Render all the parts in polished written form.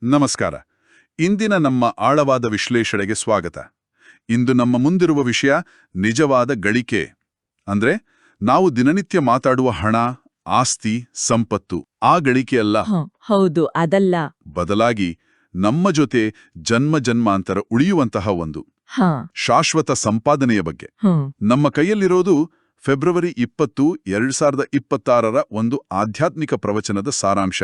ನಮಸ್ಕಾರ. ಇಂದಿನ ನಮ್ಮ ಆಳವಾದ ವಿಶ್ಲೇಷಣೆಗೆ ಸ್ವಾಗತ. ಇಂದು ನಮ್ಮ ಮುಂದಿರುವ ವಿಷಯ ನಿಜವಾದ ಗಳಿಕೆ. ಅಂದ್ರೆ ನಾವು ದಿನನಿತ್ಯ ಮಾತಾಡುವ ಹಣ, ಆಸ್ತಿ, ಸಂಪತ್ತು, ಆ ಗಳಿಕೆಯಲ್ಲ. ಹೌದು, ಅದಲ್ಲ. ಬದಲಾಗಿ ನಮ್ಮ ಜೊತೆ ಜನ್ಮ ಜನ್ಮಾಂತರ ಉಳಿಯುವಂತಹ ಒಂದು ಶಾಶ್ವತ ಸಂಪಾದನೆಯ ಬಗ್ಗೆ. ನಮ್ಮ ಕೈಯಲ್ಲಿರೋದು ಫೆಬ್ರವರಿ 20, 2026 ಒಂದು ಆಧ್ಯಾತ್ಮಿಕ ಪ್ರವಚನದ ಸಾರಾಂಶ.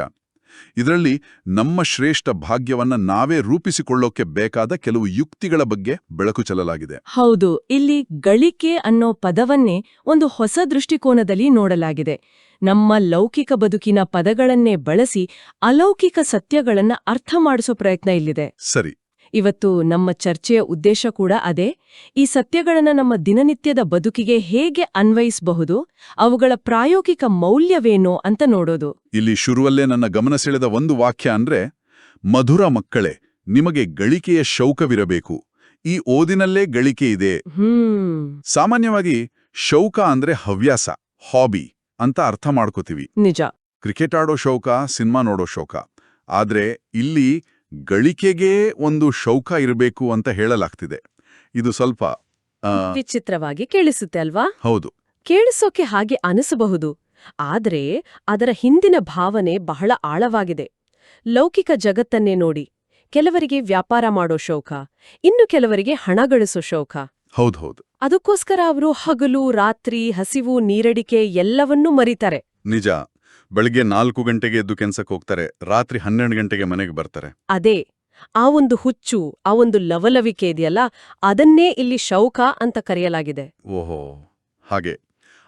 ಇದರಲ್ಲಿ ನಮ್ಮ ಶ್ರೇಷ್ಠ ಭಾಗ್ಯವನ್ನ ನಾವೇ ರೂಪಿಸಿಕೊಳ್ಳೋಕೆ ಬೇಕಾದ ಕೆಲವು ಯುಕ್ತಿಗಳ ಬಗ್ಗೆ ಬೆಳಕು ಚೆಲ್ಲಲಾಗಿದೆ. ಹೌದು, ಇಲ್ಲಿ ಗಳಿಕೆ ಅನ್ನೋ ಪದವನ್ನೇ ಒಂದು ಹೊಸ ದೃಷ್ಟಿಕೋನದಲ್ಲಿ ನೋಡಲಾಗಿದೆ. ನಮ್ಮ ಲೌಕಿಕ ಬದುಕಿನ ಪದಗಳನ್ನೇ ಬಳಸಿ ಅಲೌಕಿಕ ಸತ್ಯಗಳನ್ನ ಅರ್ಥ ಮಾಡಿಸೋ ಪ್ರಯತ್ನ ಇಲ್ಲಿದೆ. ಸರಿ. ಇವತ್ತು ನಮ್ಮ ಚರ್ಚೆಯ ಉದ್ದೇಶ ಕೂಡ ಅದೇ. ಈ ಸತ್ಯಗಳನ್ನ ನಮ್ಮ ದಿನನಿತ್ಯದ ಬದುಕಿಗೆ ಹೇಗೆ ಅನ್ವಯಿಸಬಹುದು, ಅವುಗಳ ಪ್ರಾಯೋಗಿಕ ಮೌಲ್ಯವೇನೋ ಅಂತ ನೋಡೋದು. ಇಲ್ಲಿ ಶುರುವಲ್ಲೇ ನನ್ನ ಗಮನ ಸೆಳೆದ ಒಂದು ವಾಕ್ಯ ಅಂದ್ರೆ, ಮಧುರ ಮಕ್ಕಳೇ, ನಿಮಗೆ ಗಳಿಕೆಯ ಶೌಕವಿರಬೇಕು. ಈ ಓದಿನಲ್ಲೇ ಗಳಿಕೆ ಇದೆ. ಸಾಮಾನ್ಯವಾಗಿ ಶೌಕ ಅಂದ್ರೆ ಹವ್ಯಾಸ, ಹಾಬಿ ಅಂತ ಅರ್ಥ ಮಾಡ್ಕೋತೀವಿ. ನಿಜ. ಕ್ರಿಕೆಟ್ ಆಡೋ ಶೌಕ, ಸಿನಿಮಾ ನೋಡೋ ಶೌಕ. ಆದ್ರೆ ಇಲ್ಲಿ ಗಳಿಕೆಗೆ ಒಂದು ಶೌಕ ಇರಬೇಕು ಅಂತ ಹೇಳಲಾಗ್ತಿದೆ. ಇದು ಸ್ವಲ್ಪ ವಿಚಿತ್ರವಾಗಿ ಕೇಳಿಸುತ್ತೆ ಅಲ್ವಾ? ಹೌದು, ಕೇಳಿಸೋಕೆ ಹಾಗೆ ಅನಿಸಬಹುದು. ಆದ್ರೆ ಅದರ ಹಿಂದಿನ ಭಾವನೆ ಬಹಳ ಆಳವಾಗಿದೆ. ಲೌಕಿಕ ಜಗತ್ತನ್ನೇ ನೋಡಿ. ಕೆಲವರಿಗೆ ವ್ಯಾಪಾರ ಮಾಡೋ ಶೌಕ, ಇನ್ನು ಕೆಲವರಿಗೆ ಹಣ ಗಳಿಸೋ ಶೌಕ. ಹೌದು. ಅದಕ್ಕೋಸ್ಕರ ಅವರು ಹಗಲು ರಾತ್ರಿ, ಹಸಿವು, ನೀರಡಿಕೆ ಎಲ್ಲವನ್ನೂ ಮರೀತಾರೆ. ನಿಜ. ಬೆಳಿಗ್ಗೆ 4 ಗಂಟೆಗೆ ಎದ್ದು ಕೆಲ್ಸಕ್ಕೆ ಹೋಗ್ತಾರೆ, ರಾತ್ರಿ 12 ಗಂಟೆಗೆ ಮನೆಗೆ ಬರ್ತಾರೆ. ಅದೇ ಆ ಒಂದು ಹುಚ್ಚು, ಆ ಒಂದು ಲವಲವಿಕೆ ಇದೆಯಲ್ಲ, ಅದನ್ನೇ ಇಲ್ಲಿ ಶೌಕ ಅಂತ ಕರೆಯಲಾಗಿದೆ. ಓಹೋ, ಹಾಗೆ.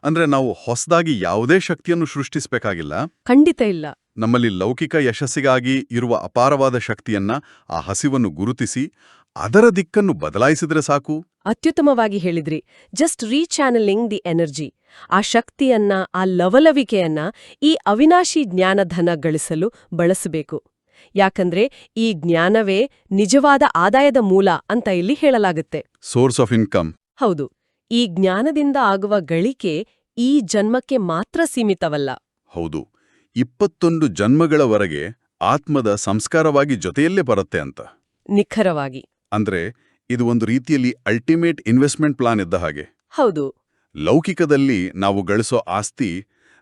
ಅಂದ್ರೆ ನಾವು ಹೊಸದಾಗಿ ಯಾವುದೇ ಶಕ್ತಿಯನ್ನು ಸೃಷ್ಟಿಸಬೇಕಾಗಿಲ್ಲ. ಖಂಡಿತ ಇಲ್ಲ. ನಮ್ಮಲ್ಲಿ ಲೌಕಿಕ ಯಶಸ್ಸಿಗಾಗಿ ಇರುವ ಅಪಾರವಾದ ಶಕ್ತಿಯನ್ನ, ಆ ಹಸಿವನ್ನು ಗುರುತಿಸಿ ಅದರ ದಿಕ್ಕನ್ನು ಬದಲಾಯಿಸಿದ್ರೆ ಸಾಕು. ಅತ್ಯುತ್ತಮವಾಗಿ ಹೇಳಿದ್ರಿ. Just rechanneling the energy. ಆ ಶಕ್ತಿಯನ್ನ, ಆ ಲವಲವಿಕೆಯನ್ನ ಈ ಅವಿನಾಶಿ ಜ್ಞಾನಧನ ಗಳಿಸಲು ಬಳಸಬೇಕು. ಯಾಕಂದ್ರೆ ಈ ಜ್ಞಾನವೇ ನಿಜವಾದ ಆದಾಯದ ಮೂಲ ಅಂತ ಇಲ್ಲಿ ಹೇಳಲಾಗುತ್ತೆ. Source of income. ಹೌದು. ಈ ಜ್ಞಾನದಿಂದ ಆಗುವ ಗಳಿಕೆ ಈ ಜನ್ಮಕ್ಕೆ ಮಾತ್ರ ಸೀಮಿತವಲ್ಲ. ಹೌದು, 21 ಜನ್ಮಗಳವರೆಗೆ ಆತ್ಮದ ಸಂಸ್ಕಾರವಾಗಿ ಜೊತೆಯಲ್ಲೇ ಬರುತ್ತೆ ಅಂತ. ನಿಖರವಾಗಿ. ಅಂದ್ರೆ ಇದು ಒಂದು ರೀತಿಯಲ್ಲಿ ಅಲ್ಟಿಮೇಟ್ ಇನ್ವೆಸ್ಟ್ಮೆಂಟ್ ಪ್ಲಾನ್ ಇದ್ದ ಹಾಗೆ. ಹೌದು. ಲೌಕಿಕದಲ್ಲಿ ನಾವು ಗಳಿಸೋ ಆಸ್ತಿ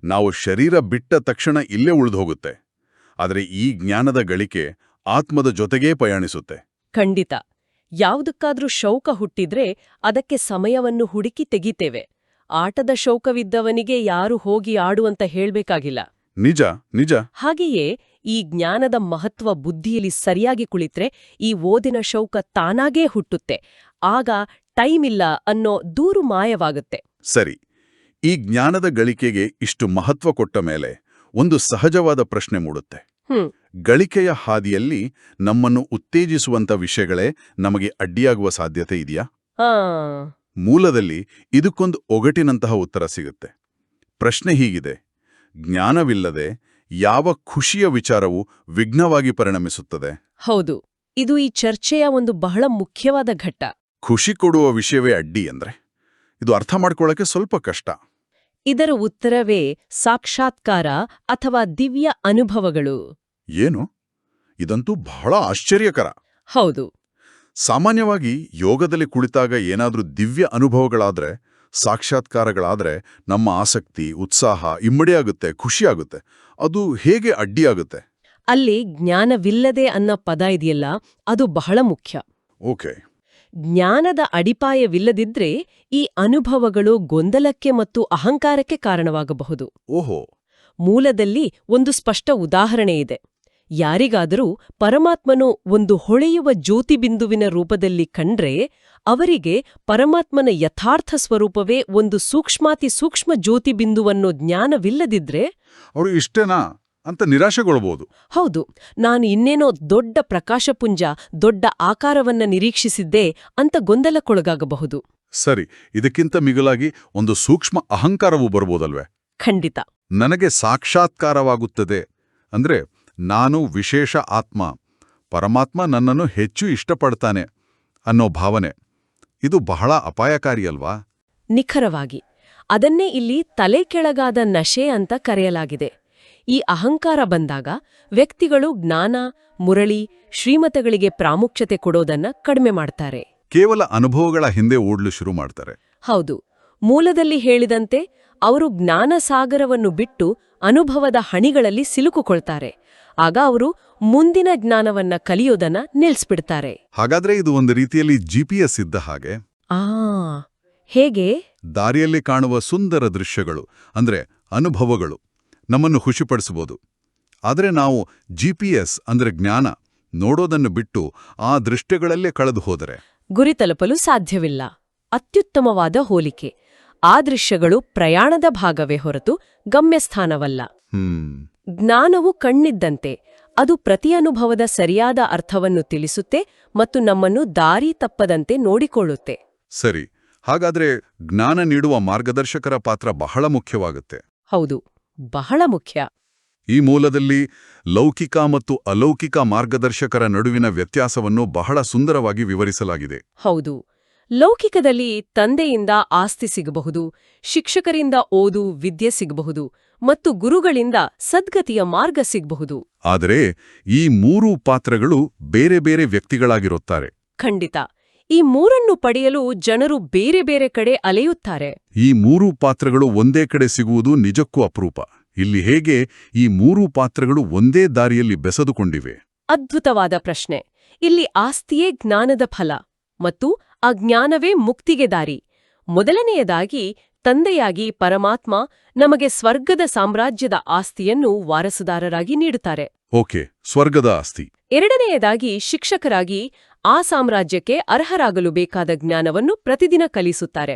ನಾವು ಶರೀರ ಬಿಟ್ಟ ತಕ್ಷಣ ಇಲ್ಲೇ ಉಳಿದೋಗುತ್ತೆ. ಆದರೆ ಈ ಜ್ಞಾನದ ಗಳಿಕೆ ಆತ್ಮದ ಜೊತೆಗೇ ಪ್ರಯಾಣಿಸುತ್ತೆ. ಖಂಡಿತ. ಯಾವುದಕ್ಕಾದ್ರೂ ಶೌಕ ಹುಟ್ಟಿದ್ರೆ ಅದಕ್ಕೆ ಸಮಯವನ್ನು ಹುಡುಕಿ ತೆಗಿತೇವೆ. ಆಟದ ಶೌಕವಿದ್ದವನಿಗೆ ಯಾರು ಹೋಗಿ ಆಡುವಂತ ಹೇಳ್ಬೇಕಾಗಿಲ್ಲ. ನಿಜ. ಹಾಗೆಯೇ ಈ ಜ್ಞಾನದ ಮಹತ್ವ ಬುದ್ಧಿಯಲ್ಲಿ ಸರಿಯಾಗಿ ಕುಳಿತ್ರೆ ಈ ಓದಿನ ಶೌಕ ತಾನಾಗೇ ಹುಟ್ಟುತ್ತೆ. ಆಗ ಟೈಮ್ ಇಲ್ಲ ಅನ್ನೋ ದೂರು ಮಾಯವಾಗುತ್ತೆ. ಸರಿ. ಈ ಜ್ಞಾನದ ಗಳಿಕೆಗೆ ಇಷ್ಟು ಮಹತ್ವ ಕೊಟ್ಟ ಮೇಲೆ ಒಂದು ಸಹಜವಾದ ಪ್ರಶ್ನೆ ಮೂಡುತ್ತೆ. ಗಳಿಕೆಯ ಹಾದಿಯಲ್ಲಿ ನಮ್ಮನ್ನು ಉತ್ತೇಜಿಸುವಂತ ವಿಷಯಗಳೇ ನಮಗೆ ಅಡ್ಡಿಯಾಗುವ ಸಾಧ್ಯತೆ ಇದೆಯಾ? ಮೂಲದಲ್ಲಿ ಇದಕ್ಕೊಂದು ಒಗಟಿನಂತಹ ಉತ್ತರ ಸಿಗುತ್ತೆ. ಪ್ರಶ್ನೆ ಹೀಗಿದೆ: ಜ್ಞಾನವಿಲ್ಲದೆ ಯಾವ ಖುಷಿಯ ವಿಚಾರವೂ ವಿಘ್ನವಾಗಿ ಪರಿಣಮಿಸುತ್ತದೆ? ಹೌದು, ಇದು ಈ ಚರ್ಚೆಯ ಒಂದು ಬಹಳ ಮುಖ್ಯವಾದ ಘಟ್ಟ. ಖುಷಿ ಕೊಡುವ ವಿಷಯವೇ ಅಡ್ಡಿ ಅಂದ್ರೆ ಇದು ಅರ್ಥ ಮಾಡ್ಕೊಳ್ಳೋಕೆ ಸ್ವಲ್ಪ ಕಷ್ಟ. ಇದರ ಉತ್ತರವೇ ಸಾಕ್ಷಾತ್ಕಾರ ಅಥವಾ ದಿವ್ಯ ಅನುಭವಗಳು. ಏನು? ಇದಂತೂ ಬಹಳ ಆಶ್ಚರ್ಯಕರ. ಹೌದು. ಸಾಮಾನ್ಯವಾಗಿ ಯೋಗದಲ್ಲಿ ಕುಳಿತಾಗ ಏನಾದ್ರೂ ದಿವ್ಯ ಅನುಭವಗಳಾದ್ರೆ, ಸಾಕ್ಷಾತ್ಕಾರಗಳಾದ್ರೆ ನಮ್ಮ ಆಸಕ್ತಿ, ಉತ್ಸಾಹ ಇಮ್ಮಡಿಯಾಗುತ್ತೆ, ಖುಷಿಯಾಗುತ್ತೆ. ಅದು ಹೇಗೆ ಅಡ್ಡಿಯಾಗುತ್ತೆ? ಅಲ್ಲಿ ಜ್ಞಾನವಿಲ್ಲದೆ ಅನ್ನೋ ಪದ ಇದೆಯಲ್ಲ, ಅದು ಬಹಳ ಮುಖ್ಯ. ಓಕೆ. ಜ್ಞಾನದ ಅಡಿಪಾಯವಿಲ್ಲದಿದ್ರೆ ಈ ಅನುಭವಗಳು ಗೊಂದಲಕ್ಕೆ ಮತ್ತು ಅಹಂಕಾರಕ್ಕೆ ಕಾರಣವಾಗಬಹುದು. ಓಹೋ. ಮೂಲದಲ್ಲಿ ಒಂದು ಸ್ಪಷ್ಟ ಉದಾಹರಣೆ ಇದೆ. ಯಾರಿಗಾದರೂ ಪರಮಾತ್ಮನು ಒಂದು ಹೊಳೆಯುವ ಜ್ಯೋತಿಬಿಂದುವಿನ ರೂಪದಲ್ಲಿ ಕಂಡ್ರೆ ಅವರಿಗೆ ಪರಮಾತ್ಮನ ಯಥಾರ್ಥ ಸ್ವರೂಪವೇ ಒಂದು ಸೂಕ್ಷ್ಮಾತಿ ಸೂಕ್ಷ್ಮ ಜ್ಯೋತಿಬಿಂದುವನ್ನೋ ಜ್ಞಾನವಿಲ್ಲದಿದ್ರೆ ಅವರು ಇಷ್ಟೇನಾ ಅಂತ ನಿರಾಶೆಗೊಳ್ಬಹುದು. ಹೌದು, ನಾನು ಇನ್ನೇನೋ ದೊಡ್ಡ ಪ್ರಕಾಶಪುಂಜ, ದೊಡ್ಡ ಆಕಾರವನ್ನ ನಿರೀಕ್ಷಿಸಿದ್ದೆ ಅಂತ ಗೊಂದಲಕ್ಕೊಳಗಾಗಬಹುದು. ಸರಿ, ಇದಕ್ಕಿಂತ ಮಿಗಿಲಾಗಿ ಒಂದು ಸೂಕ್ಷ್ಮ ಅಹಂಕಾರವೂ ಬರ್ಬೋದಲ್ವೇ? ಖಂಡಿತ. ನನಗೆ ಸಾಕ್ಷಾತ್ಕಾರವಾಗುತ್ತದೆ ಅಂದ್ರೆ ನಾನು ವಿಶೇಷ ಆತ್ಮ, ಪರಮಾತ್ಮ ನನ್ನನ್ನು ಹೆಚ್ಚು ಇಷ್ಟಪಡ್ತಾನೆ ಅನ್ನೋ ಭಾವನೆ. ಇದು ಬಹಳ ಅಪಾಯಕಾರಿಯಲ್ವಾ? ನಿಖರವಾಗಿ. ಅದನ್ನೇ ಇಲ್ಲಿ ತಲೆ ಕೆಳಗಾದ ನಶೆ ಅಂತ ಕರೆಯಲಾಗಿದೆ. ಈ ಅಹಂಕಾರ ಬಂದಾಗ ವ್ಯಕ್ತಿಗಳು ಜ್ಞಾನ ಮುರಳಿ ಶ್ರೀಮತಗಳಿಗೆ ಪ್ರಾಮುಖ್ಯತೆ ಕೊಡೋದನ್ನ ಕಡಿಮೆ ಮಾಡ್ತಾರೆ. ಕೇವಲ ಅನುಭವಗಳ ಹಿಂದೆ ಓಡ್ಲು ಶುರು ಮಾಡ್ತಾರೆ. ಹೌದು, ಮೂಲದಲ್ಲಿ ಹೇಳಿದಂತೆ ಅವರು ಜ್ಞಾನಸಾಗರವನ್ನು ಬಿಟ್ಟು ಅನುಭವದ ಹಣಿಗಳಲ್ಲಿ ಸಿಲುಕುಕೊಳ್ತಾರೆ. ಆಗ ಅವರು ಮುಂದಿನ ಜ್ಞಾನವನ್ನ ಕಲಿಯೋದನ್ನ ನಿಲ್ಸ್ಬಿಡ್ತಾರೆ. ಹಾಗಾದ್ರೆ ಇದು ಒಂದು ರೀತಿಯಲ್ಲಿ GPS ಇದ್ದ ಹಾಗೆ. ಹೇಗೆ? ದಾರಿಯಲ್ಲಿ ಕಾಣುವ ಸುಂದರ ದೃಶ್ಯಗಳು ಅಂದ್ರೆ ಅನುಭವಗಳು ನಮ್ಮನ್ನು ಖುಷಿಪಡಿಸಬಹುದು. ಆದರೆ ನಾವು GPS ಅಂದ್ರೆ ಜ್ಞಾನ ನೋಡೋದನ್ನು ಬಿಟ್ಟು ಆ ದೃಶ್ಯಗಳಲ್ಲೇ ಕಳೆದು ಹೋದರೆ ಗುರಿ ತಲುಪಲು ಸಾಧ್ಯವಿಲ್ಲ. ಅತ್ಯುತ್ತಮವಾದ ಹೋಲಿಕೆ. ಆ ದೃಶ್ಯಗಳು ಪ್ರಯಾಣದ ಭಾಗವೇ ಹೊರತು ಗಮ್ಯಸ್ಥಾನವಲ್ಲ. ಜ್ಞಾನವು ಕಣ್ಣಿದ್ದಂತೆ. ಅದು ಪ್ರತಿ ಅನುಭವದ ಸರಿಯಾದ ಅರ್ಥವನ್ನು ತಿಳಿಸುತ್ತೆ ಮತ್ತು ನಮ್ಮನ್ನು ದಾರಿ ತಪ್ಪದಂತೆ ನೋಡಿಕೊಳ್ಳುತ್ತೆ. ಸರಿ, ಹಾಗಾದ್ರೆ ಜ್ಞಾನ ನೀಡುವ ಮಾರ್ಗದರ್ಶಕರ ಪಾತ್ರ ಬಹಳ ಮುಖ್ಯವಾಗುತ್ತೆ. ಹೌದು, ಬಹಳ ಮುಖ್ಯ. ಈ ಮೂಲದಲ್ಲಿ ಲೌಕಿಕ ಮತ್ತು ಅಲೌಕಿಕ ಮಾರ್ಗದರ್ಶಕರ ನಡುವಿನ ವ್ಯತ್ಯಾಸವನ್ನು ಬಹಳ ಸುಂದರವಾಗಿ ವಿವರಿಸಲಾಗಿದೆ. ಹೌದು, ಲೌಕಿಕದಲ್ಲಿ ತಂದೆಯಿಂದ ಆಸ್ತಿ ಸಿಗಬಹುದು, ಶಿಕ್ಷಕರಿಂದ ಓದು ವಿದ್ಯೆ ಸಿಗಬಹುದು ಮತ್ತು ಗುರುಗಳಿಂದ ಸದ್ಗತಿಯ ಮಾರ್ಗ ಸಿಗಬಹುದು. ಆದರೆ ಈ ಮೂರೂ ಪಾತ್ರಗಳು ಬೇರೆ ಬೇರೆ ವ್ಯಕ್ತಿಗಳಾಗಿರುತ್ತಾರೆ. ಖಂಡಿತ. ಈ ಮೂರನ್ನು ಪಡೆಯಲು ಜನರು ಬೇರೆ ಬೇರೆ ಕಡೆ ಅಲೆಯುತ್ತಾರೆ. ಈ ಮೂರೂ ಪಾತ್ರಗಳು ಒಂದೇ ಕಡೆ ಸಿಗುವುದು ನಿಜಕ್ಕೂ ಅಪರೂಪ. ಇಲ್ಲಿ ಹೇಗೆ ಈ ಮೂರೂ ಪಾತ್ರಗಳು ಒಂದೇ ದಾರಿಯಲ್ಲಿ ಬೆಸೆದುಕೊಂಡಿವೆ? ಅದ್ಭುತವಾದ ಪ್ರಶ್ನೆ. ಇಲ್ಲಿ ಆಸ್ತಿಯೇ ಜ್ಞಾನದ ಫಲ ಮತ್ತು ಆ ಜ್ಞಾನವೇ ಮುಕ್ತಿಗೆ ದಾರಿ. ಮೊದಲನೆಯದಾಗಿ ತಂದೆಯಾಗಿ ಪರಮಾತ್ಮ ನಮಗೆ ಸ್ವರ್ಗದ ಸಾಮ್ರಾಜ್ಯದ ಆಸ್ತಿಯನ್ನು ವಾರಸುದಾರರಾಗಿ ನೀಡುತ್ತಾರೆ. ಓಕೆ, ಸ್ವರ್ಗದ ಆಸ್ತಿ. ಎರಡನೆಯದಾಗಿ ಶಿಕ್ಷಕರಾಗಿ ಆ ಸಾಮ್ರಾಜ್ಯಕ್ಕೆ ಅರ್ಹರಾಗಲು ಬೇಕಾದ ಜ್ಞಾನವನ್ನು ಪ್ರತಿದಿನ ಕಲಿಸುತ್ತಾರೆ.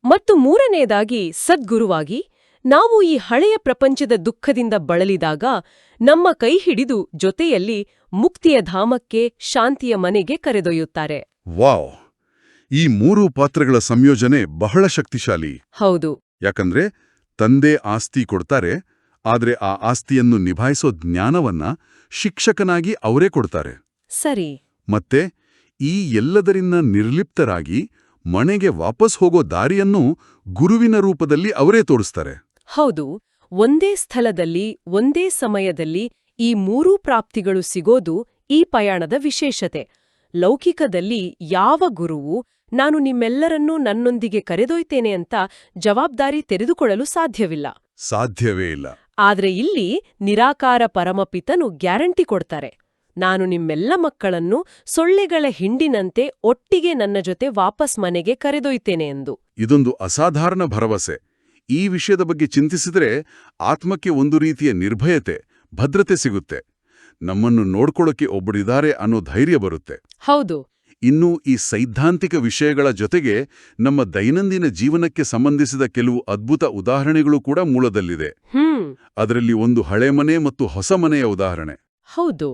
ಮತ್ತು ಮೂರನೆಯದಾಗಿ ಸದ್ಗುರುವಾಗಿ ನಾವು ಈ ಹಳೆಯ ಪ್ರಪಂಚದ ದುಃಖದಿಂದ ಬಳಲಿದಾಗ ನಮ್ಮ ಕೈ ಹಿಡಿದು ಜೊತೆಯಲ್ಲಿ ಮುಕ್ತಿಯ ಧಾಮಕ್ಕೆ, ಶಾಂತಿಯ ಮನೆಗೆ ಕರೆದೊಯ್ಯುತ್ತಾರೆ. ವಾವ್! ಈ ಮೂರು ಪಾತ್ರಗಳ ಸಂಯೋಜನೆ ಬಹಳ ಶಕ್ತಿಶಾಲಿ. ಹೌದು. ಯಾಕಂದ್ರೆ ತಂದೆ ಆಸ್ತಿ ಕೊಡ್ತಾರೆ, ಆದ್ರೆ ಆ ಆಸ್ತಿಯನ್ನು ನಿಭಾಯಿಸೋ ಜ್ಞಾನವನ್ನ ಶಿಕ್ಷಕನಾಗಿ ಅವರೇ ಕೊಡ್ತಾರೆ. ಸರಿ. ಮತ್ತೆ ಈ ಎಲ್ಲದರಿಂದ ನಿರ್ಲಿಪ್ತರಾಗಿ ಮನೆಗೆ ವಾಪಸ್ ಹೋಗೋ ದಾರಿಯನ್ನು ಗುರುವಿನ ರೂಪದಲ್ಲಿ ಅವರೇ ತೋರಿಸ್ತಾರೆ. ಹೌದು, ಒಂದೇ ಸ್ಥಳದಲ್ಲಿ ಒಂದೇ ಸಮಯದಲ್ಲಿ ಈ ಮೂರೂ ಪ್ರಾಪ್ತಿಗಳು ಸಿಗೋದು ಈ ಪಯಣದ ವಿಶೇಷತೆ. ಲೌಕಿಕದಲ್ಲಿ ಯಾವ ಗುರುವು ನಾನು ನಿಮ್ಮೆಲ್ಲರನ್ನೂ ನನ್ನೊಂದಿಗೆ ಕರೆದೊಯ್ತೇನೆ ಅಂತ ಜವಾಬ್ದಾರಿ ತೆರೆದುಕೊಳ್ಳಲು ಸಾಧ್ಯವೇ ಇಲ್ಲ. ಆದ್ರೆ ಇಲ್ಲಿ ನಿರಾಕಾರ ಪರಮಪಿತನು ಗ್ಯಾರಂಟಿ ಕೊಡ್ತಾರೆ. ನಾನು ನಿಮ್ಮೆಲ್ಲ ಮಕ್ಕಳನ್ನು ಸೊಳ್ಳೆಗಳ ಹಿಂಡಿನಂತೆ ಒಟ್ಟಿಗೆ ನನ್ನ ಜೊತೆ ವಾಪಸ್ ಮನೆಗೆ ಕರೆದೊಯ್ತೇನೆ ಎಂದು. ಇದೊಂದು ಅಸಾಧಾರಣ ಭರವಸೆ. ಈ ವಿಷಯದ ಬಗ್ಗೆ ಚಿಂತಿಸಿದ್ರೆ ಆತ್ಮಕ್ಕೆ ಒಂದು ರೀತಿಯ ನಿರ್ಭಯತೆ, ಭದ್ರತೆ ಸಿಗುತ್ತೆ. ನಮ್ಮನ್ನು ನೋಡ್ಕೊಳ್ಳೋಕೆ ಒಬ್ಬರಿದ್ದಾರೆ ಅನ್ನೋ ಧೈರ್ಯ ಬರುತ್ತೆ. ಹೌದು. ಇನ್ನು ಈ ಸೈದ್ಧಾಂತಿಕ ವಿಷಯಗಳ ಜೊತೆಗೆ ನಮ್ಮ ದೈನಂದಿನ ಜೀವನಕ್ಕೆ ಸಂಬಂಧಿಸಿದ ಕೆಲವು ಅದ್ಭುತ ಉದಾಹರಣೆಗಳು ಕೂಡ ಮೂಲದಲ್ಲಿದೆ. ಅದರಲ್ಲಿ ಒಂದು ಹಳೆ ಮನೆ ಮತ್ತು ಹೊಸ ಮನೆಯ ಉದಾಹರಣೆ. ಹೌದು,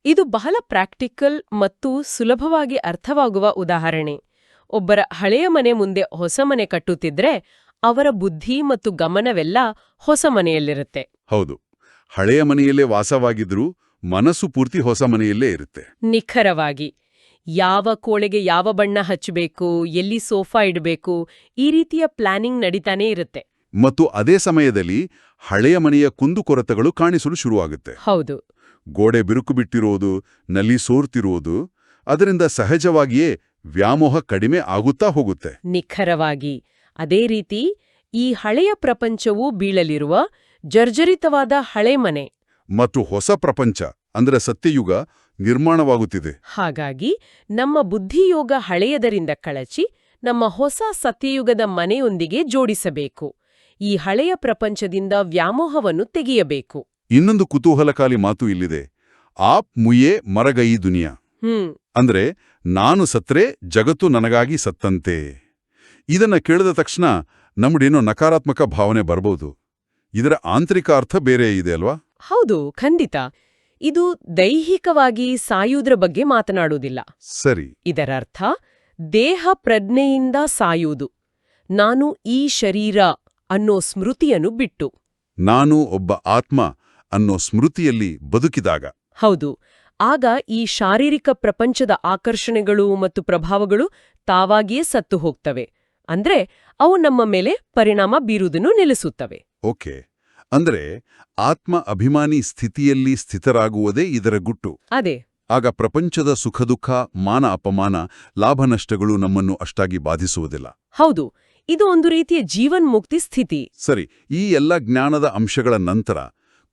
ಇದು ಬಹಳ ಪ್ರಾಕ್ಟಿಕಲ್ ಮತ್ತು ಸುಲಭವಾಗಿ ಅರ್ಥವಾಗುವ ಉದಾಹರಣೆ. ಒಬ್ಬರ ಹಳೆಯ ಮನೆ ಮುಂದೆ ಹೊಸ ಮನೆ ಕಟ್ಟುತ್ತಿದ್ರೆ ಅವರ ಬುದ್ಧಿ ಮತ್ತು ಗಮನವೆಲ್ಲ ಹೊಸ ಮನೆಯಲ್ಲಿರುತ್ತೆ. ಹೌದು, ಹಳೆಯ ಮನೆಯಲ್ಲೇ ವಾಸವಾಗಿದ್ರೂ ಮನಸ್ಸು ಪೂರ್ತಿ ಹೊಸ ಮನೆಯಲ್ಲೇ ಇರುತ್ತೆ. ನಿಖರವಾಗಿ. ಯಾವ ಕೋಣೆಗೆ ಯಾವ ಬಣ್ಣ ಹಚ್ಚಬೇಕು, ಎಲ್ಲಿ ಸೋಫಾ ಇಡಬೇಕು, ಈ ರೀತಿಯ ಪ್ಲಾನಿಂಗ್ ನಡೀತಾನೇ ಇರುತ್ತೆ. ಮತ್ತು ಅದೇ ಸಮಯದಲ್ಲಿ ಹಳೆಯ ಮನೆಯ ಕುಂದುಕೊರತೆಗಳು ಕಾಣಿಸಲು ಶುರುವಾಗುತ್ತೆ. ಹೌದು. ಗೋಡೆ ಬಿರುಕು ಬಿಟ್ಟಿರೋದು, ನಲ್ಲಿ ಸೋರ್ತಿರೋದು, ಅದರಿಂದ ಸಹಜವಾಗಿಯೇ ವ್ಯಾಮೋಹ ಕಡಿಮೆ ಆಗುತ್ತಾ ಹೋಗುತ್ತೆ. ನಿಖರವಾಗಿ. ಅದೇ ರೀತಿ ಈ ಹಳೆಯ ಪ್ರಪಂಚವೂ ಬೀಳಲಿರುವ ಜರ್ಜರಿತವಾದ ಹಳೆ ಮನೆ ಮತ್ತು ಹೊಸ ಪ್ರಪಂಚ ಅಂದ್ರೆ ಸತ್ಯಯುಗ ನಿರ್ಮಾಣವಾಗುತ್ತಿದೆ. ಹಾಗಾಗಿ ನಮ್ಮ ಬುದ್ಧಿಯೋಗ ಹಳೆಯದರಿಂದ ಕಳಚಿ ನಮ್ಮ ಹೊಸ ಸತ್ಯಯುಗದ ಮನೆಯೊಂದಿಗೆ ಜೋಡಿಸಬೇಕು. ಈ ಹಳೆಯ ಪ್ರಪಂಚದಿಂದ ವ್ಯಾಮೋಹವನ್ನು ತೆಗೆಯಬೇಕು. ಇನ್ನೊಂದು ಕುತೂಹಲಕಾರಿ ಮಾತು ಇಲ್ಲಿದೆ. ಆಪ್ ಮುಯೇ ಮರಗೈ ದುನಿಯಾ. ಅಂದ್ರೆ ನಾನು ಸತ್ರೆ ಜಗತ್ತು ನನಗಾಗಿ ಸತ್ತಂತೆ. ಇದನ್ನ ಕೇಳಿದ ತಕ್ಷಣ ನಮ್ಮಡೇನೋ ನಕಾರಾತ್ಮಕ ಭಾವನೆ ಬರಬಹುದು. ಇದರ ಆಂತರಿಕ ಅರ್ಥ ಬೇರೆ ಇದೆ ಅಲ್ವಾ? ಹೌದು, ಖಂಡಿತ. ಇದು ದೈಹಿಕವಾಗಿ ಸಾಯುವುದ್ರ ಬಗ್ಗೆ ಮಾತನಾಡುವುದಿಲ್ಲ. ಸರಿ. ಇದರರ್ಥ ದೇಹ ಪ್ರಜ್ಞೆಯಿಂದ ಸಾಯುವುದು. ನಾನು ಈ ಶರೀರ ಅನ್ನೋ ಸ್ಮೃತಿಯನ್ನು ಬಿಟ್ಟು ನಾನು ಒಬ್ಬ ಆತ್ಮ ಅನ್ನೋ ಸ್ಮೃತಿಯಲ್ಲಿ ಬದುಕಿದಾಗ. ಹೌದು. ಆಗ ಈ ಶಾರೀರಿಕ ಪ್ರಪಂಚದ ಆಕರ್ಷಣೆಗಳು ಮತ್ತು ಪ್ರಭಾವಗಳು ತಾವಾಗಿಯೇ ಸತ್ತು ಹೋಗ್ತವೆ. ಅಂದ್ರೆ ಅವು ನಮ್ಮ ಮೇಲೆ ಪರಿಣಾಮ ಬೀರುವುದನ್ನು ನಿಲ್ಲಿಸುತ್ತವೆ. ಓಕೆ. ಅಂದ್ರೆ ಆತ್ಮ ಅಭಿಮಾನಿ ಸ್ಥಿತಿಯಲ್ಲಿ ಸ್ಥಿತರಾಗುವುದೇ ಇದರ ಗುಟ್ಟು. ಅದೇ. ಆಗ ಪ್ರಪಂಚದ ಸುಖದುಃಖ, ಮಾನ ಅಪಮಾನ, ಲಾಭನಷ್ಟಗಳು ನಮ್ಮನ್ನು ಅಷ್ಟಾಗಿ ಬಾಧಿಸುವುದಿಲ್ಲ. ಹೌದು, ಇದು ಒಂದು ರೀತಿಯ ಜೀವನ್ಮುಕ್ತಿ ಸ್ಥಿತಿ. ಸರಿ, ಈ ಎಲ್ಲ ಜ್ಞಾನದ ಅಂಶಗಳ ನಂತರ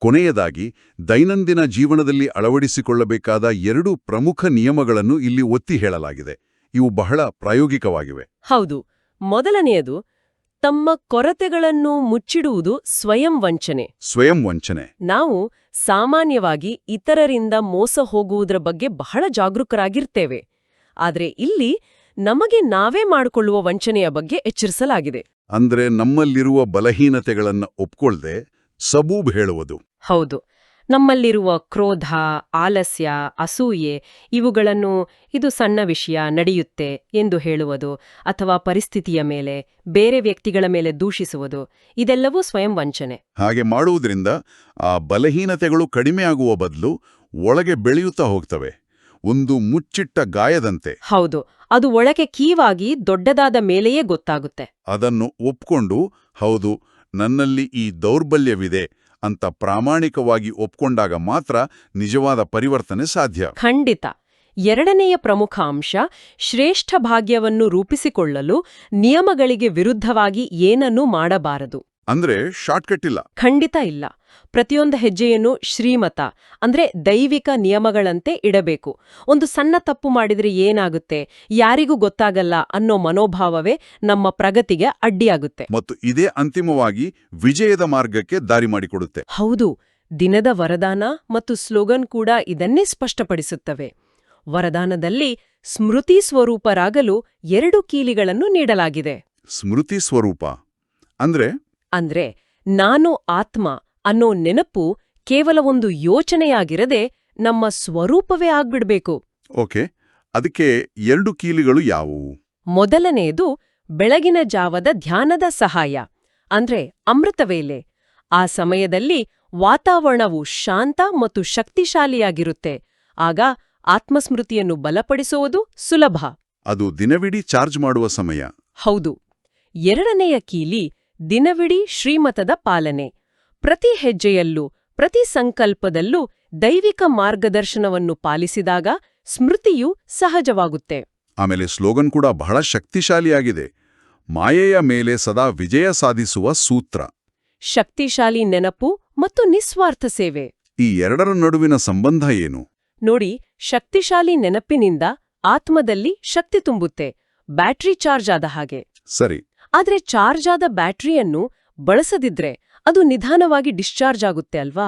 ಕೊನೆಯದಾಗಿ ದೈನಂದಿನ ಜೀವನದಲ್ಲಿ ಅಳವಡಿಸಿಕೊಳ್ಳಬೇಕಾದ 2 ಪ್ರಮುಖ ನಿಯಮಗಳನ್ನು ಇಲ್ಲಿ ಒತ್ತಿ ಹೇಳಲಾಗಿದೆ. ಇವು ಬಹಳ ಪ್ರಾಯೋಗಿಕವಾಗಿವೆ. ಹೌದು. ಮೊದಲನೆಯದು, ತಮ್ಮ ಕೊರತೆಗಳನ್ನು ಮುಚ್ಚಿಡುವುದು ಸ್ವಯಂ ವಂಚನೆ. ಸ್ವಯಂ ವಂಚನೆ. ನಾವು ಸಾಮಾನ್ಯವಾಗಿ ಇತರರಿಂದ ಮೋಸ ಹೋಗುವುದರ ಬಗ್ಗೆ ಬಹಳ ಜಾಗರೂಕರಾಗಿರ್ತೇವೆ. ಆದರೆ ಇಲ್ಲಿ ನಮಗೆ ನಾವೇ ಮಾಡಿಕೊಳ್ಳುವ ವಂಚನೆಯ ಬಗ್ಗೆ ಎಚ್ಚರಿಸಲಾಗಿದೆ. ಅಂದ್ರೆ ನಮ್ಮಲ್ಲಿರುವ ಬಲಹೀನತೆಗಳನ್ನು ಒಪ್ಕೊಳ್ದೆ ಸಬೂಬ್ ಹೇಳುವುದು. ಹೌದು. ನಮ್ಮಲ್ಲಿರುವ ಕ್ರೋಧ, ಆಲಸ್ಯ, ಅಸೂಯೆ ಇವುಗಳನ್ನು ಇದು ಸಣ್ಣ ವಿಷಯ, ನಡೆಯುತ್ತೆ ಎಂದು ಹೇಳುವುದು, ಅಥವಾ ಪರಿಸ್ಥಿತಿಯ ಮೇಲೆ, ಬೇರೆ ವ್ಯಕ್ತಿಗಳ ಮೇಲೆ ದೂಷಿಸುವುದು, ಇದೆಲ್ಲವೂ ಸ್ವಯಂ ವಂಚನೆ. ಹಾಗೆ ಮಾಡುವುದರಿಂದ ಆ ಬಲಹೀನತೆಗಳು ಕಡಿಮೆಯಾಗುವ ಬದಲು ಒಳಗೆ ಬೆಳೆಯುತ್ತಾ ಹೋಗ್ತವೆ, ಒಂದು ಮುಚ್ಚಿಟ್ಟ ಗಾಯದಂತೆ. ಹೌದು, ಅದು ಒಳಗೆ ಕೀವಾಗಿ ದೊಡ್ಡದಾದ ಮೇಲೆಯೇ ಗೊತ್ತಾಗುತ್ತೆ. ಅದನ್ನು ಒಪ್ಕೊಂಡು, ಹೌದು, ನನ್ನಲ್ಲಿ ಈ ದೌರ್ಬಲ್ಯವಿದೆ ಅಂತ ಪ್ರಾಮಾಣಿಕವಾಗಿ ಒಪ್ಕೊಂಡಾಗ ಮಾತ್ರ ನಿಜವಾದ ಪರಿವರ್ತನೆ ಸಾಧ್ಯ. ಖಂಡಿತ. ಎರಡನೆಯ ಪ್ರಮುಖ ಅಂಶ, ಶ್ರೇಷ್ಠ ಭಾಗ್ಯವನ್ನು ರೂಪಿಸಿಕೊಳ್ಳಲು ನಿಯಮಗಳಿಗೆ ವಿರುದ್ಧವಾಗಿ ಏನನ್ನೂ ಮಾಡಬಾರದು. ಅಂದ್ರೆ ಶಾರ್ಟ್ಕಟ್ ಇಲ್ಲ. ಖಂಡಿತ ಇಲ್ಲ. ಪ್ರತಿಯೊಂದು ಹೆಜ್ಜೆಯನ್ನು ಶ್ರೀಮತ ಅಂದ್ರೆ ದೈವಿಕ ನಿಯಮಗಳಂತೆ ಇಡಬೇಕು. ಒಂದು ಸಣ್ಣ ತಪ್ಪು ಮಾಡಿದ್ರೆ ಏನಾಗುತ್ತೆ, ಯಾರಿಗೂ ಗೊತ್ತಾಗಲ್ಲ ಅನ್ನೋ ಮನೋಭಾವವೇ ನಮ್ಮ ಪ್ರಗತಿಗೆ ಅಡ್ಡಿಯಾಗುತ್ತೆ. ಮತ್ತು ಇದೇ ಅಂತಿಮವಾಗಿ ವಿಜಯದ ಮಾರ್ಗಕ್ಕೆ ದಾರಿ ಮಾಡಿಕೊಡುತ್ತೆ. ಹೌದು. ದಿನದ ವರದಾನ ಮತ್ತು ಸ್ಲೋಗನ್ ಕೂಡ ಇದನ್ನೇ ಸ್ಪಷ್ಟಪಡಿಸುತ್ತವೆ. ವರದಾನದಲ್ಲಿ ಸ್ಮೃತಿ ಸ್ವರೂಪರಾಗಲು 2 ಕೀಲಿಗಳನ್ನು ನೀಡಲಾಗಿದೆ. ಸ್ಮೃತಿ ಸ್ವರೂಪ ಅಂದ್ರೆ ನಾನು ಆತ್ಮ ಅನ್ನೋ ನೆನಪು ಕೇವಲ ಒಂದು ಯೋಚನೆಯಾಗಿರದೆ ನಮ್ಮ ಸ್ವರೂಪವೇ ಆಗ್ಬಿಡ್ಬೇಕು. ಓಕೆ, ಅದಕ್ಕೆ 2 ಕೀಲಿಗಳು ಯಾವುವು? ಮೊದಲನೆಯದು ಬೆಳಗಿನ ಜಾವದ ಧ್ಯಾನದ ಸಹಾಯ, ಅಂದ್ರೆ ಅಮೃತವೇಳೆ. ಆ ಸಮಯದಲ್ಲಿ ವಾತಾವರಣವು ಶಾಂತ ಮತ್ತು ಶಕ್ತಿಶಾಲಿಯಾಗಿರುತ್ತೆ. ಆಗ ಆತ್ಮಸ್ಮೃತಿಯನ್ನು ಬಲಪಡಿಸುವುದು ಸುಲಭ. ಅದು ದಿನವಿಡೀ ಚಾರ್ಜ್ ಮಾಡುವ ಸಮಯ. ಹೌದು. ಎರಡನೆಯ ಕೀಲಿ ದಿನವಿಡೀ ಶ್ರೀಮತದ ಪಾಲನೆ. ಪ್ರತಿ ಹೆಜ್ಜೆಯಲ್ಲೂ, ಪ್ರತಿ ಸಂಕಲ್ಪದಲ್ಲೂ ದೈವಿಕ ಮಾರ್ಗದರ್ಶನವನ್ನು ಪಾಲಿಸಿದಾಗ ಸ್ಮೃತಿಯು ಸಹಜವಾಗುತ್ತೆ. ಆಮೇಲೆ ಸ್ಲೋಗನ್ ಕೂಡ ಬಹಳ ಶಕ್ತಿಶಾಲಿಯಾಗಿದೆ. ಮಾಯೆಯ ಮೇಲೆ ಸದಾ ವಿಜಯ ಸಾಧಿಸುವ ಸೂತ್ರ. ಶಕ್ತಿಶಾಲಿ ನೆನಪು ಮತ್ತು ನಿಸ್ವಾರ್ಥ ಸೇವೆ. ಈ ಎರಡರ ನಡುವಿನ ಸಂಬಂಧ ಏನು? ನೋಡಿ, ಶಕ್ತಿಶಾಲಿ ನೆನಪಿನಿಂದ ಆತ್ಮದಲ್ಲಿ ಶಕ್ತಿ ತುಂಬುತ್ತೆ, ಬ್ಯಾಟ್ರಿ ಚಾರ್ಜ್ ಆದ ಹಾಗೆ. ಸರಿ. ಆದ್ರೆ ಚಾರ್ಜ್ ಆದ ಬ್ಯಾಟ್ರಿಯನ್ನು ಬಳಸದಿದ್ರೆ ಅದು ನಿಧಾನವಾಗಿ ಡಿಸ್ಚಾರ್ಜ್ ಆಗುತ್ತೆ ಅಲ್ವಾ?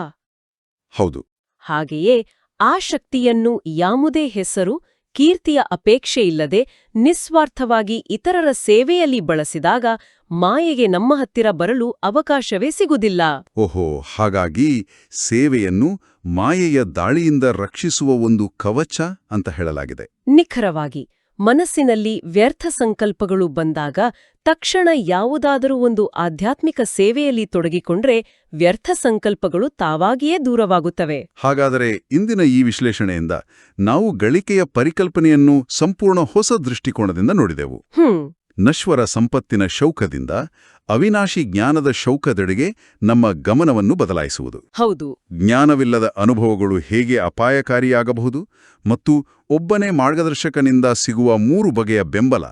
ಹೌದು. ಹಾಗೆಯೇ ಆ ಶಕ್ತಿಯನ್ನು ಯಾವುದೇ ಹೆಸರು, ಕೀರ್ತಿಯ ಅಪೇಕ್ಷೆಯಿಲ್ಲದೆ ನಿಸ್ವಾರ್ಥವಾಗಿ ಇತರರ ಸೇವೆಯಲ್ಲಿ ಬಳಸಿದಾಗ ಮಾಯೆಗೆ ನಮ್ಮ ಹತ್ತಿರ ಬರಲು ಅವಕಾಶವೇ ಸಿಗುವುದಿಲ್ಲ. ಓಹೋ, ಹಾಗಾಗಿ ಸೇವೆಯನ್ನು ಮಾಯೆಯ ದಾಳಿಯಿಂದ ರಕ್ಷಿಸುವ ಒಂದು ಕವಚ ಅಂತ ಹೇಳಲಾಗಿದೆ. ನಿಖರವಾಗಿ. ಮನಸ್ಸಿನಲ್ಲಿ ವ್ಯರ್ಥ ಸಂಕಲ್ಪಗಳು ಬಂದಾಗ ತಕ್ಷಣ ಯಾವುದಾದರೂ ಒಂದು ಆಧ್ಯಾತ್ಮಿಕ ಸೇವೆಯಲ್ಲಿ ತೊಡಗಿಕೊಂಡ್ರೆ ವ್ಯರ್ಥ ಸಂಕಲ್ಪಗಳು ತಾವಾಗಿಯೇ ದೂರವಾಗುತ್ತವೆ. ಹಾಗಾದರೆ ಇಂದಿನ ಈ ವಿಶ್ಲೇಷಣೆಯಿಂದ ನಾವು ಗಳಿಕೆಯ ಪರಿಕಲ್ಪನೆಯನ್ನು ಸಂಪೂರ್ಣ ಹೊಸ ದೃಷ್ಟಿಕೋನದಿಂದ ನೋಡಿದೆವು. ನಶ್ವರ ಸಂಪತ್ತಿನ ಶೌಕದಿಂದ ಅವಿನಾಶಿ ಜ್ಞಾನದ ಶೌಕದೆಡೆಗೆ ನಮ್ಮ ಗಮನವನ್ನು ಬದಲಾಯಿಸುವುದು. ಹೌದು. ಜ್ಞಾನವಿಲ್ಲದ ಅನುಭವಗಳು ಹೇಗೆ ಅಪಾಯಕಾರಿಯಾಗಬಹುದು ಮತ್ತು ಒಬ್ಬನೇ ಮಾರ್ಗದರ್ಶಕನಿಂದ ಸಿಗುವ 3 ಬಗೆಯ ಬೆಂಬಲ,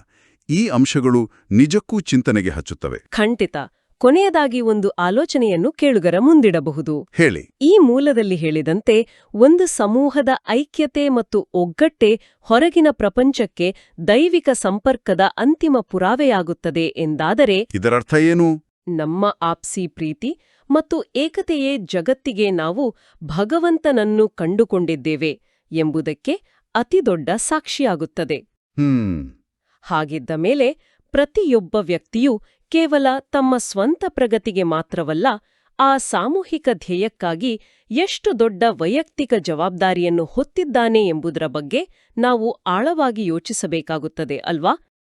ಈ ಅಂಶಗಳು ನಿಜಕ್ಕೂ ಚಿಂತನೆಗೆ ಹಚ್ಚುತ್ತವೆ. ಖಂಡಿತ. ಕೊನೆಯದಾಗಿ ಒಂದು ಆಲೋಚನೆಯನ್ನು ಕೇಳುಗರ ಮುಂದಿಡಬಹುದು. ಹೇಳಿ. ಈ ಮೂಲದಲ್ಲಿ ಹೇಳಿದಂತೆ ಒಂದು ಸಮೂಹದ ಐಕ್ಯತೆ ಮತ್ತು ಒಗ್ಗಟ್ಟೆ ಹೊರಗಿನ ಪ್ರಪಂಚಕ್ಕೆ ದೈವಿಕ ಸಂಪರ್ಕದ ಅಂತಿಮ ಪುರಾವೆಯಾಗುತ್ತದೆ ಎಂದಾದರೆ ಇದರರ್ಥ ಏನು? ನಮ್ಮ ಆಪ್ಸಿ ಪ್ರೀತಿ ಮತ್ತು ಏಕತೆಯೇ ಜಗತ್ತಿಗೆ ನಾವು ಭಗವಂತನನ್ನು ಕಂಡುಕೊಂಡಿದ್ದೇವೆ ಎಂಬುದಕ್ಕೆ ಅತಿದೊಡ್ಡ ಸಾಕ್ಷಿಯಾಗುತ್ತದೆ. ಹಾಗಿದ್ದ ಮೇಲೆ ಪ್ರತಿಯೊಬ್ಬ ವ್ಯಕ್ತಿಯೂ ಕೇವಲ ತಮ್ಮ ಸ್ವಂತ ಪ್ರಗತಿಗೆ ಮಾತ್ರವಲ್ಲ, ಆ ಸಾಮೂಹಿಕ ಧ್ಯೇಯಕ್ಕಾಗಿ ಎಷ್ಟು ದೊಡ್ಡ ವೈಯಕ್ತಿಕ ಜವಾಬ್ದಾರಿಯನ್ನು ಹೊತ್ತಿದ್ದಾನೆ ಎಂಬುದರ ಬಗ್ಗೆ ನಾವು ಆಳವಾಗಿ ಯೋಚಿಸಬೇಕಾಗುತ್ತದೆ ಅಲ್ವಾ?